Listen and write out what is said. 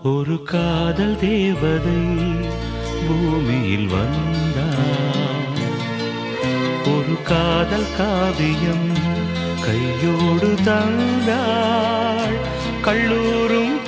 ஒரு காதல் தேவதை பூமியில் வந்தாள். ஒரு காதல் காவியம் கையோடு தந்தாள். கல்லூரும்